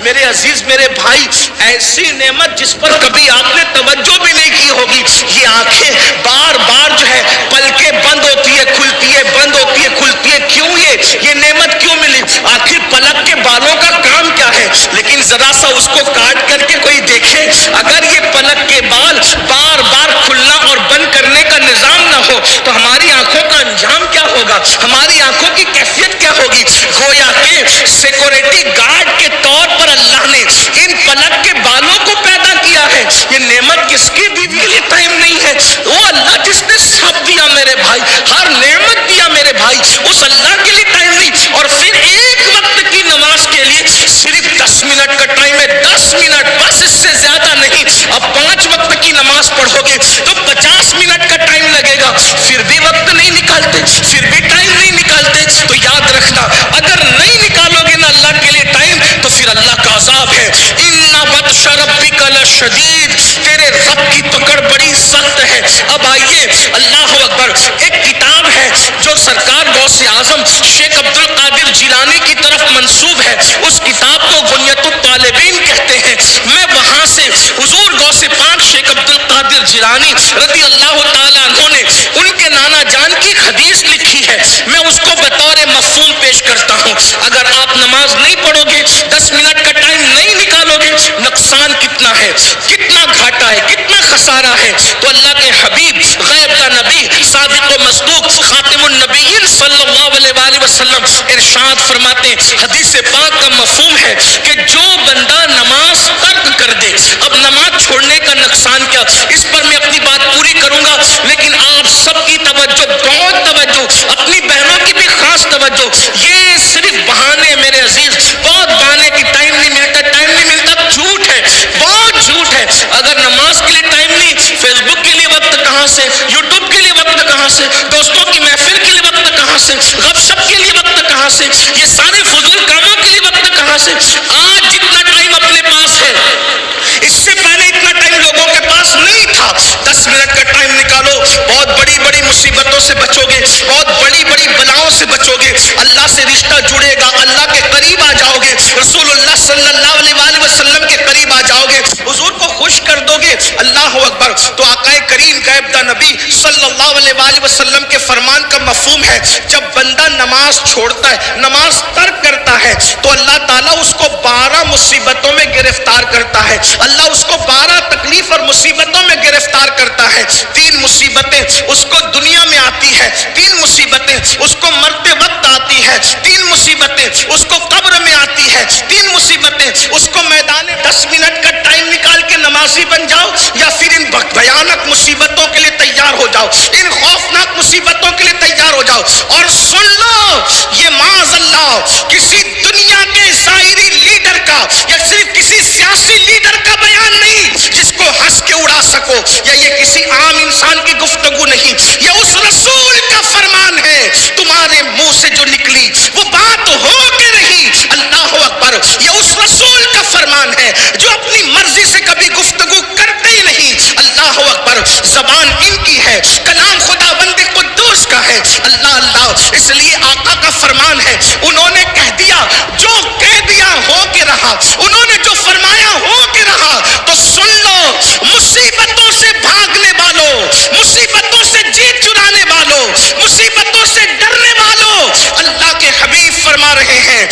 میرے عزیز میرے بھائی، ایسی نعمت جس پر کبھی آپ نے توجہ بھی نہیں کی ہوگی، یہ آنکھیں بار بار جو ہے پلکیں بند ہوتی ہے کھلتی ہے، بند ہوتی ہے کھلتی ہے، کیوں یہ نعمت کیوں ملی؟ آخر پلک کے بالوں کا کام کیا ہے؟ لیکن ذرا سا اس کو کاٹ کر کے کوئی دیکھے، اگر یہ پلک کے بال بار بار کھلنا اور بند کرنے کا نظام نہ ہو تو ہماری آنکھوں کا انجام کیا ہوگا، ہماری آنکھوں کی کیفیت کیا ہوگی؟ گویا کہ سیکورٹی گارڈ کے طور پر اللہ نے ان پلک کے بالوں کو پیدا کیا ہے۔ یہ نعمت کس کی دی کے لیے ٹائم نہیں ہے؟ وہ اللہ جس نے سب دیا میرے بھائی، ہر نعمت دیا میرے بھائی، اس اللہ کے لیے ٹائم نہیں۔ اور پھر ایک وقت کی نماز کے لیے صرف 10 منٹ کا ٹائم ہے، 10 منٹ بس، اس سے زیادہ نہیں۔ اب 5 وقت کی نماز پڑھو گے تو 50 منٹ کا ٹائم لگے گا، پھر بھی وقت نہیں نکالتے، پھر بھی ٹائم نہیں نکالتے۔ تو یاد رکھنا، اگر نہیں نکالو گے نا اللہ کے لیے ٹائم تو پھر اللہ کا عذاب ہے۔ اِنَّ بَطْشَ رَبِّكَ لَشَدِيدٌ، تیرے رب کی پکڑ بڑی سخت ہے۔ اب آئیے، اللہ اکبر، ایک کتاب ہے جو سرکار غوث اعظم شیخ عبد القادر جیلانی کی طرف منسوب ہے، اس کتاب کو غنیۃ الطالبین کہتے ہیں۔ میں وہاں سے حضور غوث پاک شیخ عبد القادر جیلانی رضی اللہ تعالیٰ عنہ نے ان کے نانا جان کی حدیث لکھی ہے، میں اس کو بطور مفہوم پیش کرتا ہوں۔ اگر آپ نماز نہیں پڑھو گے، 10 منٹ کا ٹائم نہیں نکالو گے، نقصان کتنا ہے، کتنا گھاٹا ہے، کتنا خسارہ ہے۔ تو اللہ کے حبیب، غیب کا نبی، صادق و مصدوق، خاتم النبیین صلی اللہ علیہ وآلہ وسلم ارشاد فرماتے ہیں، حدیث پاک کا مفہوم ہے کہ جو بندہ نماز ترک کر دے، اب نماز چھوڑنے کا نقصان کیا، اس پر میں اپنی بات پوری کروں گا، لیکن آپ سب کی توجہ، بہت توجہ، اپنی بہنوں کی بھی خاص توجہ۔ یہ صرف بہانے میرے عزیز، بہت بہانے کی ٹائم نہیں ملتا، ٹائم نہیں ملتا، جھوٹ ہے، بہت جھوٹ ہے۔ اگر نماز کے لیے ٹائم نہیں، فیس بک کے لیے وقت کہاں سے، یوٹیوب کے لیے وقت کہاں سے، دوستوں کی محفل کے لیے وقت کہاں سے، غب شپ کے لیے وقت کہاں سے، یہ سارے فضول کاموں کے لیے وقت کہاں سے؟ آج جتنا ٹائم اپنے پاس ہے، اس سے پہلے اتنا ٹائم لوگوں کے پاس نہیں تھا۔ 10 منٹ کا ٹائم نکالو، بہت بڑی بڑی مصیبتوں سے بچو گے، بہت بڑی بڑی بلاؤں سے بچو گے، اللہ سے رشتہ جڑے گا، اللہ کے قریب آ جاؤ گے، رسول اللہ صلی اللہ علیہ وآلہ وسلم کے قریب آ جاؤ گے، حضور کو خوش کر دو گے۔ اللہ اکبر۔ تو آقا کریم غیب دا نبی صلی اللہ علیہ وآلہ وسلم کے فرمان کا مفہوم ہے، جب بندہ نماز چھوڑتا ہے، نماز ترک کرتا ہے، تو اللہ تعالیٰ اس کو 12 مصیبتوں میں گرفتار کرتا ہے، اللہ اس کو 12 تکلیف اور مصیبتوں میں گرفتار کرتا ہے۔ 3 مصیبتیں اس کو دنیا میں آتی ہے، 3 مصیبتیں اس کو مرتے وقت آتی ہے، 3 مصیبتیں اس کو قبر میں آتی ہے، 3 مصیبتیں اس کو میدان 10 منٹ کا ٹائم نکال کے نمازی بن جاؤ، یا پھر ان بھیانک مصیبتوں کے لیے تیار ہو جاؤ، ان خوفناک مصیبتوں کے لیے تیار ہو جاؤ۔ اور سن لو، یہ معاذ اللہ کسی دنیا کے ظاہری لیڈر کا یا صرف کسی سیاسی لیڈر کا بیان نہیں جس کو ہنس کے اڑا سکو، یا یہ کسی عام انسان کی گفتگو نہیں، یہ اس رسول کا فرمان ہے، تمہارے منہ سے جو نکلی وہ بات ہو کے رہی۔ اللہ اکبر۔ یہ اس رسول کا فرمان ہے جو اپنی مرضی سے کبھی گفتگو کرتے ہی نہیں۔ اللہ اکبر۔ زبان ان کی ہے، کلام خدا بند قدوس کا ہے۔ اللہ اللہ۔ اس لیے آقا کا فرمان ہے، انہوں نے کہہ دیا، جو کہہ دیا ہو کے رہا، انہوں نے جو فرمایا ہو کے رہا۔ تو سن لو، مصیبتوں سے بھاگنے والوں، مصیبتوں سے جیت چرانے والوں، مصیبتوں سے ڈرنے والوں، اللہ کے حبیب فرما رہے ہیں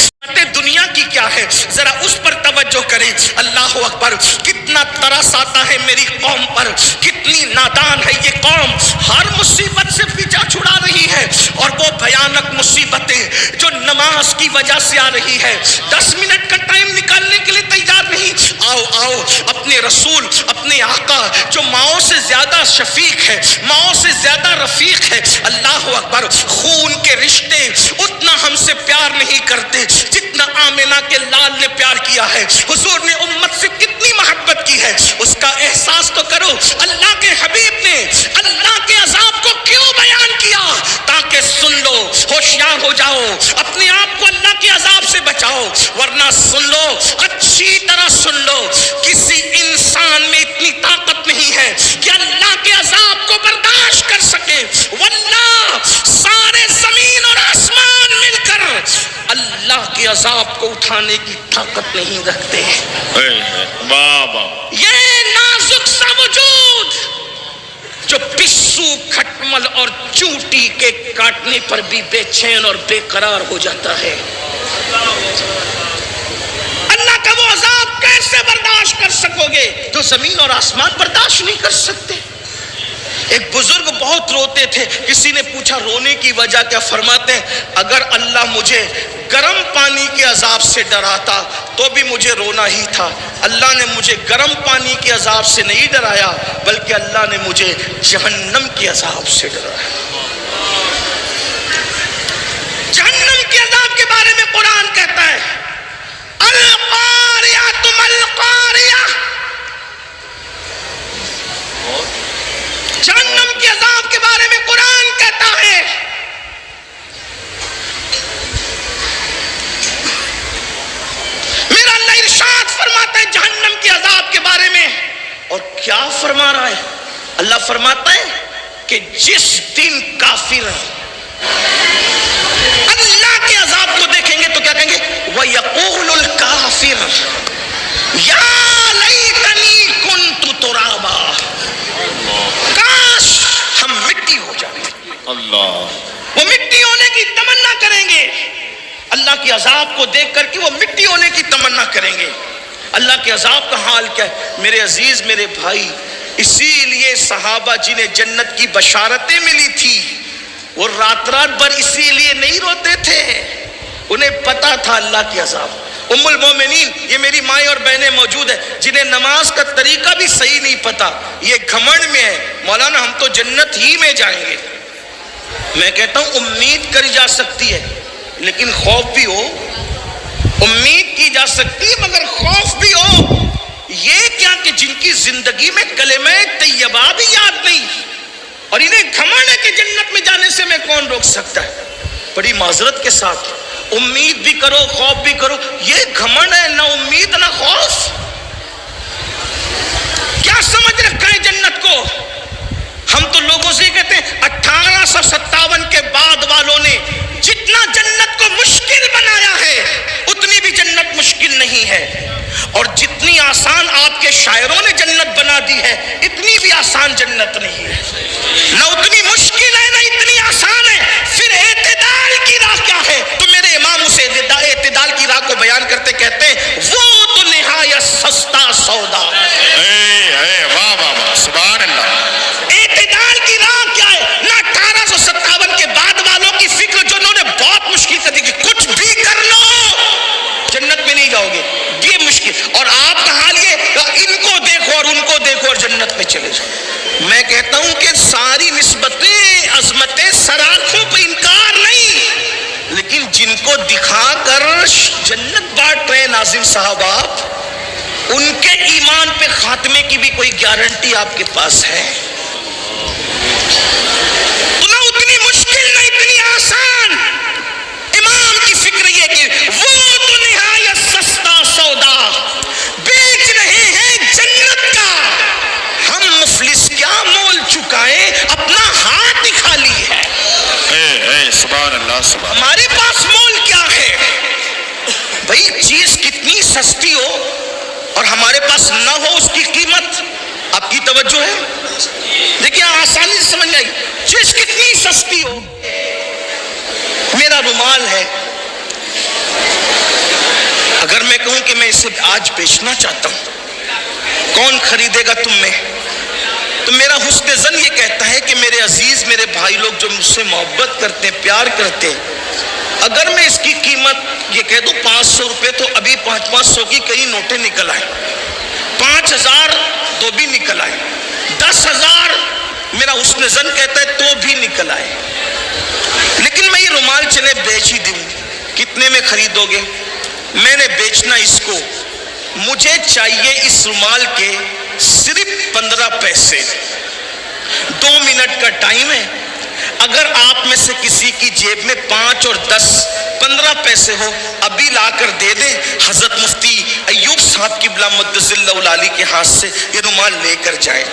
دنیا کی کیا ہے، ذرا اس پر توجہ کریں۔ اللہ اکبر۔ کتنا ترس آتا ہے میری قوم پر، کتنی نادان ہے یہ قوم، ہر مصیبت سے پیچھا چھڑا رہی ہے، اور وہ بھیانک مصیبتیں جو نماز کی وجہ سے آ رہی ہے، 10 منٹ کا ٹائم نکالنے کے لیے تیار نہیں۔ آؤ آؤ، اپنے رسول، اپنے آقا جو ماؤں سے زیادہ شفیق ہے، ماؤں سے زیادہ رفیق ہے، اللہ اکبر، خون کے رشتے اتنا ہم سے پیار نہیں کرتے جتنا آمینہ کے لال نے پیار کیا ہے۔ حضور نے امت سے کتنی محبت کی ہے، اس کا احساس تو کرو۔ اللہ کے حبیب نے اللہ کے عذاب کو کیوں بیان کیا؟ تاکہ سن لو، ہوشیار ہو جاؤ، اپنے آپ کو اللہ کے عذاب سے بچاؤ، ورنہ سن لو، اچھی طرح سن لو، کسی انسان میں اتنی طاقت نہیں ہے کہ اللہ کے عذاب کو برداشت کر سکے۔ واللہ، سارے زمین اور آسمان مل کر اللہ کے عذاب کو اٹھانے کی طاقت نہیں رکھتے. بابا یہ نازک سا وجود جو پسو کھٹمل اور چونٹی کے کاٹنے پر بھی بے چین اور بے قرار ہو جاتا ہے، اللہ کا وہ عذاب کیسے برداشت کر سکو گے جو زمین اور آسمان برداشت نہیں کر سکتے؟ ایک بزرگ بہت روتے تھے، کسی نے پوچھا رونے کی وجہ کیا؟ فرماتے ہیں اگر اللہ مجھے گرم پانی کے عذاب سے ڈراتا تو بھی مجھے رونا ہی تھا. اللہ نے مجھے گرم پانی کے عذاب سے نہیں ڈرایا بلکہ اللہ نے مجھے جہنم کے عذاب سے ڈرایا. جہنم کے عذاب کے بارے میں قرآن کہتا ہے القاریہ تم القاریہ. جہنم کے عذاب کے بارے میں قرآن کہتا ہے میرا اللہ ارشاد فرماتا ہے جہنم کے عذاب کے بارے میں. اور کیا فرما رہا ہے؟ اللہ فرماتا ہے کہ جس دن کافر اللہ کے عذاب کو دیکھیں گے تو کیا کہیں گے؟ وَيَقُولُ الْكَافِرُ يَا لَيْتَنِي كُنْتُ تُرَابًا. کاش ہم مٹی ہو جائیں. اللہ وہ مٹی ہونے کی تمنا کریں گے. اللہ کے عذاب کو دیکھ کر کے وہ مٹی ہونے کی تمنا کریں گے. اللہ کے عذاب کا حال کیا ہے میرے عزیز میرے بھائی؟ اسی لیے صحابہ جنہیں جنت کی بشارتیں ملی تھی وہ رات بھر اسی لیے نہیں روتے تھے، انہیں پتا تھا اللہ کے عذاب. ام المومنین، یہ میری مائیں اور بہنیں موجود ہیں جنہیں نماز کا طریقہ بھی صحیح نہیں پتا، یہ گھمنڈ میں ہے مولانا ہم تو جنت ہی میں جائیں گے. میں کہتا ہوں امید کری جا سکتی ہے لیکن خوف بھی ہو. امید کی جا سکتی ہے مگر خوف بھی ہو. یہ کیا کہ جن کی زندگی میں کلمہ طیبہ بھی یاد نہیں اور انہیں گھمنڈ ہے کہ جنت میں جانے سے میں کون روک سکتا ہے. بڑی معذرت کے ساتھ امید بھی کرو خوف بھی کرو، یہ گھمنڈ ہے، نہ امید نہ خوف. کیا سمجھ رکھا ہے جنت کو؟ ہم تو لوگوں سے کہتے ہیں 1857 کے بعد والوں نے جتنا جنت کو مشکل بنایا ہے اتنی بھی جنت مشکل نہیں ہے، اور جتنی آسان آپ کے شاعروں نے جنت بنا دی ہے اتنی بھی آسان جنت نہیں ہے. نہ اتنی مشکل ہے نہ اتنی آسان ہے. پھر اعتدال کی راہ کیا ہے؟ تو میرے امام اسے اعتدال کی راہ کو بیان کرتے کہتے ہیں وہ تو نہایت سستا سودا. واہ واہ واہ سبحان اللہ. اعتدال کی راہ کیا ہے؟ نہ 1857 کے بعد والوں کی فکر جو انہوں نے بہت مشکل کر دی کہ کچھ بھی کر لو جنت میں نہیں جاؤ گے، یہ مشکل. اور آپ کا حال یہ ان کو دیکھو اور ان کو دیکھو اور جنت میں چلے جاؤ. میں کہتا ہوں کہ ساری نسبتیں عظمتیں سراخوں پہ انکار نہیں، لیکن جن کو دکھا کر جنت بانٹ رہے ناظرین صاحب آپ، ان کے ایمان پہ خاتمے کی بھی کوئی گارنٹی آپ کے پاس ہے؟ تو نہ اتنی مشکل نہ اتنی آسان. امام کی فکر یہ کہ وہ تو نہایت سستا سودا بیچ رہے ہیں جنت کا، ہم مفلس کیا مول چکائے اپنا ہاتھ ہی خالی ہے. سبحان اللہ سبحان. ہمارے پاس مول کیا ہے بھائی؟ چیز کتنی سستی ہو اور ہمارے پاس نہ ہو اس کی قیمت آپ کی توجہ ہے؟ دیکھیے آسانی سے سمجھ آئی. چیز کتنی سستی ہو، میرا رومال ہے، اگر میں کہوں کہ میں اسے آج بیچنا چاہتا ہوں کون خریدے گا تم میں؟ تو میرا حسن ظن یہ کہتا ہے کہ میرے عزیز میرے بھائی لوگ جو مجھ سے محبت کرتے ہیں پیار کرتے ہیں، اگر میں اس کی قیمت یہ کہہ دوں 500 روپے تو ابھی 500 کی کئی نوٹیں نکل آئے، 5000 تو بھی نکل آئے، 10,000 میرا حسن ظن کہتا ہے تو بھی نکل آئے. لیکن میں یہ رومال چلے بیچ ہی دوں، کتنے میں خریدو گے؟ میں نے بیچنا اس کو، مجھے چاہیے اس رومال کے صرف 15 پیسے. 2 منٹ کا ٹائم ہے، اگر آپ میں سے کسی کی جیب میں 5 اور 10 15 پیسے ہو ابھی لا کر دے دیں. حضرت مفتی ایوب صاحب قبلہ مقدس اللہ العالی کے ہاتھ سے یہ رومال لے کر جائیں،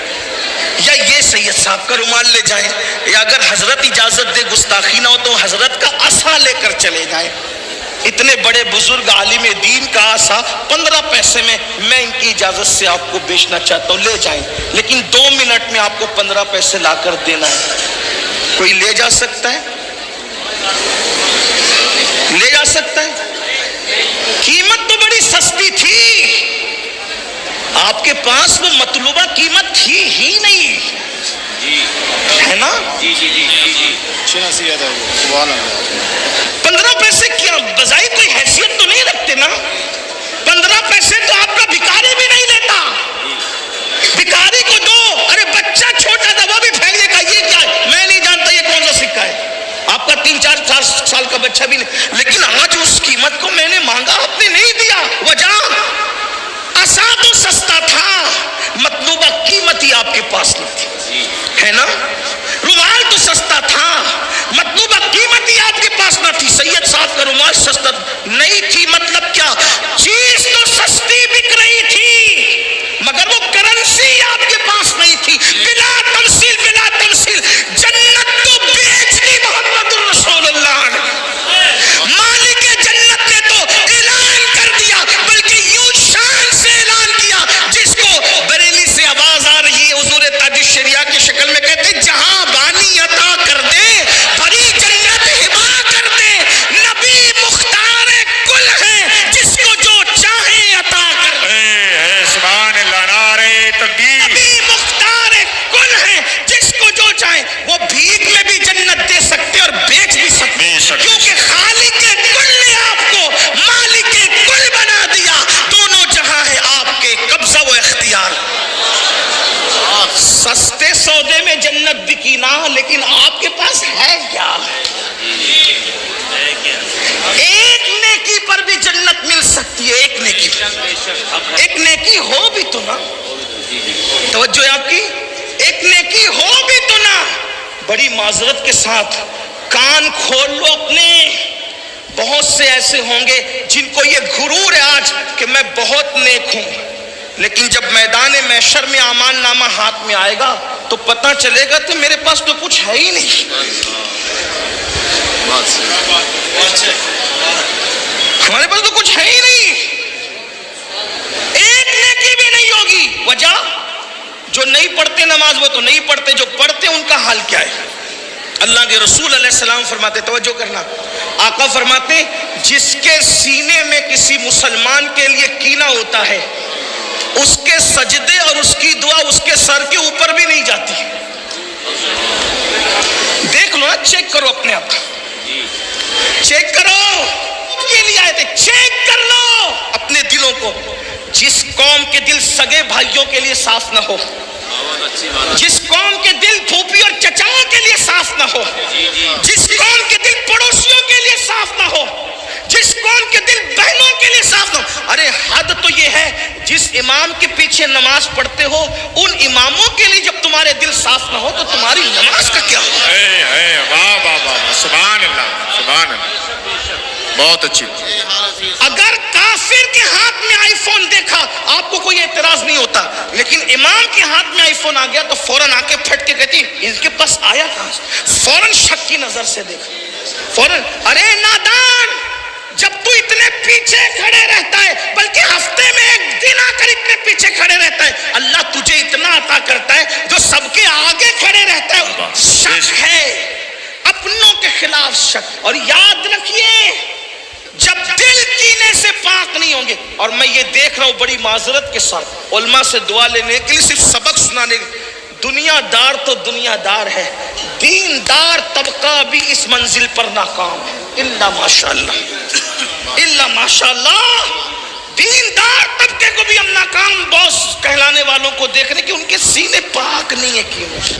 یا یہ سید صاحب کا رومال لے جائیں، یا اگر حضرت اجازت دے گستاخی نہ ہو تو حضرت کا عصا لے کر چلے جائیں. اتنے بڑے بزرگ عالم دین کا آسا 15 پیسے میں ان کی اجازت سے آپ کو بیچنا چاہتا ہوں، لے جائیں، لیکن 2 منٹ میں آپ کو 15 پیسے لا کر دینا ہے۔ کوئی لے جا سکتا ہے؟ لے جا سکتا ہے؟ قیمت تو بڑی سستی تھی، آپ کے پاس وہ مطلوبہ قیمت تھی ہی نہیں، ہے نا؟ 15 پیسے کیا بظاہر کوئی حیثیت تو نہیں رکھتے نا؟ 15 پیسے تو آپ کا بھکاری بھی نہیں لیتا، بھکاری کو دو، ارے بچہ چھوٹا تھا وہ بھی پھینک دے گا، یہ کیا ہے؟ میں نہیں جانتا یہ کون سا سکہ ہے، آپ کا 3-4 سال کا بچہ بھی نہیں، لیکن آج اس قیمت کو میں نے مانگا، آپ نے نہیں دیا، وجہ عصا تو سستا تھا، مطلوبہ قیمت ہی آپ کے پاس نہیں تھی، ہے نا؟ رومال تو سستا تھا، مطلوبہ قیمت ہی آپ کے پاس نہ تھی۔ سید صاحب کا رومال سستا نہیں تھی، مطلب کیا؟ چیز تو سستی بک رہی تھی مگر وہ کرنسی آپ کے پاس نہیں تھی۔ بلا تمثیل، بلا تمثیل جنت تو بیچ دی محمد الرسول اللہ نے، مالک جنت نے تو اعلان کر دیا، بلکہ یوں شان سے اعلان کیا جس کو بریلی سے آواز آ رہی ہے، حضور تاج الشریعہ کی شکل میں کہتے جہاں بانی عطا کر دے، بھری جنت ہبا کر دے، نبی مختار کل ہے جس کو جو چاہے عطا کر دے۔ سبحان اللہ، نعرہ تکبیر۔ نبی مختار کل ہے جس کو جو چاہے، وہ بھیک میں بھی جنت دے سکتے اور بیچ بھی سکتے، کیونکہ خالق کل نے آپ کو مالک کل بنا دیا، دونوں جہاں ہے آپ کے قبضہ و اختیار۔ سستے سودے میں جنت بکی نہ، لیکن آپ کے پاس ہے کیا؟ ایک نیکی پر بھی جنت مل سکتی ہے، ایک نیکی پر، ایک نیکی ہو بھی تو نا، توجہ ہے آپ کی، ایک نیکی ہو بھی تو نا۔ بڑی معذرت کے ساتھ کان کھول لو اپنے، بہت سے ایسے ہوں گے جن کو یہ غرور ہے آج کہ میں بہت نیک ہوں، لیکن جب میدان محشر میں اعمال نامہ ہاتھ میں آئے گا تو پتہ چلے گا کہ میرے پاس تو کچھ ہے ہی نہیں، ہمارے پاس تو کچھ ہے ہی نہیں، ایک نیکی بھی نہیں ہوگی۔ وجہ جو نہیں پڑھتے نماز وہ تو نہیں پڑھتے، جو پڑھتے ان کا حال کیا ہے؟ اللہ کے رسول علیہ السلام فرماتے، توجہ کرنا، آقا فرماتے جس کے سینے میں کسی مسلمان کے لیے کینہ ہوتا ہے، اس کے سجدے اور اس کی دعا اس کے سر کے اوپر بھی نہیں جاتی۔ دیکھ لو نا، چیک کرو اپنے آپ، چیک کرو، کے لیے آئے تھے، چیک کر لو اپنے دلوں کو۔ جس قوم کے دل سگے بھائیوں کے لیے صاف نہ ہو، جس قوم کے دل پھوپھی اور چچاؤں کے لیے صاف نہ ہو، جس قوم کے دل پڑوسیوں کے لیے صاف نہ ہو، جس قوم کے دل بہنوں کے لیے صاف نہ ہو، ارے حد تو یہ ہے جس امام کے پیچھے نماز پڑھتے ہو ان اماموں کے لیے جب تمہارے دل صاف نہ ہو تو تمہاری نماز کا کیا ہو؟ واہ واہ واہ، سبحان اللہ، سبحان اللہ، بہت اچھی۔ اگر کافر کے ہاتھ میں آئی فون دیکھا آپ کو کوئی اعتراض نہیں ہوتا، لیکن امام کے ہاتھ میں آئی فون آ گیا تو فوراً آ کے پھٹ کے کہتی ان کے پاس آیا کہاں سے؟ فوراً شک کی نظر سے دیکھا، فوراً، ارے نادان، جب تو اتنے پیچھے کھڑے رہتا ہے، بلکہ ہفتے میں ایک دن آ کر اتنے پیچھے کھڑے رہتا ہے، اللہ تجھے اتنا عطا کرتا ہے جو سب کے آگے کھڑے رہتا ہے، شک ہے، اپنوں کے خلاف شک۔ اور یاد رکھیے جب دل کینے سے پاک نہیں ہوں گے، اور میں یہ دیکھ رہا ہوں بڑی معذرت کے ساتھ علماء سے دعا لینے کے لیے، صرف سبق سنانے کے، دنیا دار تو دنیا دار ہے، دیندار طبقہ بھی اس منزل پر ناکام ہے، الا ماشاءاللہ، الا ماشاءاللہ، دیندار طبقے کو بھی ہم ناکام باس کہلانے والوں کو دیکھ رہے کہ ان کے سینے پاک نہیں ہے کینوں سے۔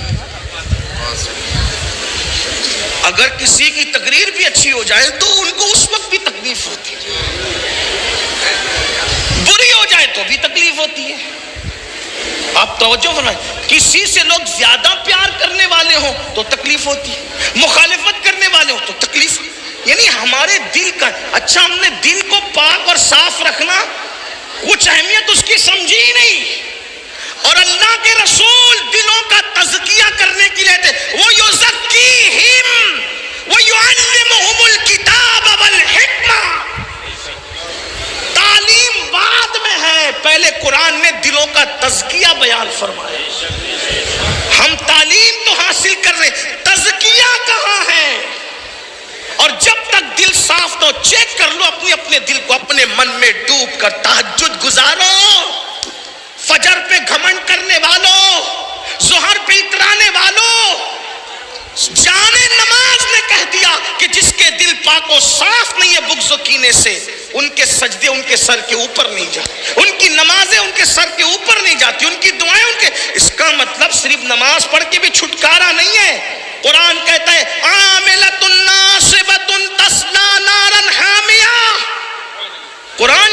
اگر کسی کی تقریر بھی اچھی ہو جائے تو ان کو اس وقت بھی تکلیف ہوتی ہے، بری ہو جائے تو بھی تکلیف ہوتی ہے۔ آپ توجہ فرمائیں، کسی سے لوگ زیادہ پیار کرنے والے ہوں تو تکلیف ہوتی ہے، مخالفت کرنے والے ہوں تو تکلیف، یعنی ہمارے دل کا، اچھا ہم نے دل کو پاک اور صاف رکھنا، کچھ اہمیت اس کی سمجھی ہی نہیں، اور اللہ کے رسول دلوں کا تزکیہ کرنے کے لیے تھے، وہ یزکیہم ویعلمہم الکتاب والحکمہ، پہلے قرآن نے دلوں کا تزکیہ بیان فرمایا. ہم تعلیم تو حاصل کر رہے, تزکیہ کہاں ہے؟ اور جب تک دل صاف تو چیک کر لو اپنے دل کو, اپنے من میں ڈوب کر تہجد گزارو. فجر پہ گھمنڈ کرنے والوں, ظہر پہ اترانے والوں, جان نماز نے کہہ دیا کہ جس کے دل پاک و صاف نہیں ہے بغض و کینے سے, ان کے سجدے ان کے سر کے اوپر نہیں جاتے, ان کی نمازیں ان کے سر کے اوپر نہیں جاتی, ان کی دعائیں ان کے. اس کا مطلب صرف نماز پڑھ کے بھی چھٹکارا نہیں ہے. قرآن کہتا ہے عاملۃ ناصبۃ تصلی نارا حامیہ. قرآن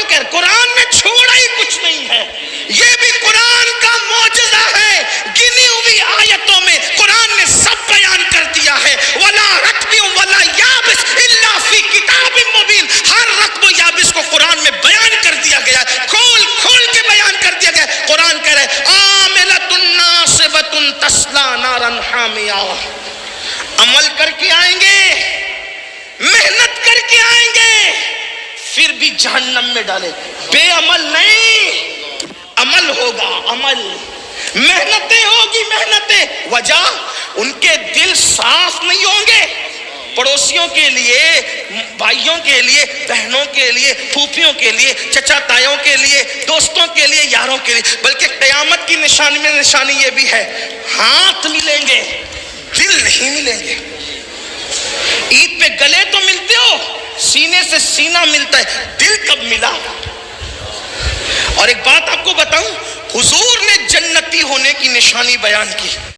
میں چھوڑا ہی کچھ نہیں ہے. یہ بھی قرآن کا معجزہ ہے. گنی ہوئی آیتوں میں قرآن نے سب بیان کر دیا ہے. ولا رطب ولا یابس الا فی کتاب مبین. ہر رطب و یابس کو قرآن میں بیان کر دیا گیا ہے, کھول کے بیان کر دیا گیا ہے. قرآن کہہ رہا ہے عاملۃ ناصبۃ تصلی نارا حامیہ. عمل کر کے آئیں گے, محنت کر کے آئیں گے, پھر بھی جہنم میں ڈالے. بے عمل نہیں, عمل ہوگا, عمل, محنتیں ہوگی, محنتیں. وجہ ان کے دل صاف نہیں ہوں گے. پڑوسیوں کے لیے, بھائیوں کے لیے, بہنوں کے لیے, پھوپھیوں کے لیے, چچا تایوں کے لیے, دوستوں کے لیے, یاروں کے لیے. بلکہ قیامت کی نشانی میں نشانی یہ بھی ہے, ہاتھ ملیں گے, دل نہیں ملیں گے. عید پہ گلے تو ملتے ہو, سینے سے سینہ ملتا ہے, دل کب ملا؟ اور ایک بات آپ کو بتاؤں, حضور نے جنتی ہونے کی نشانی بیان کی.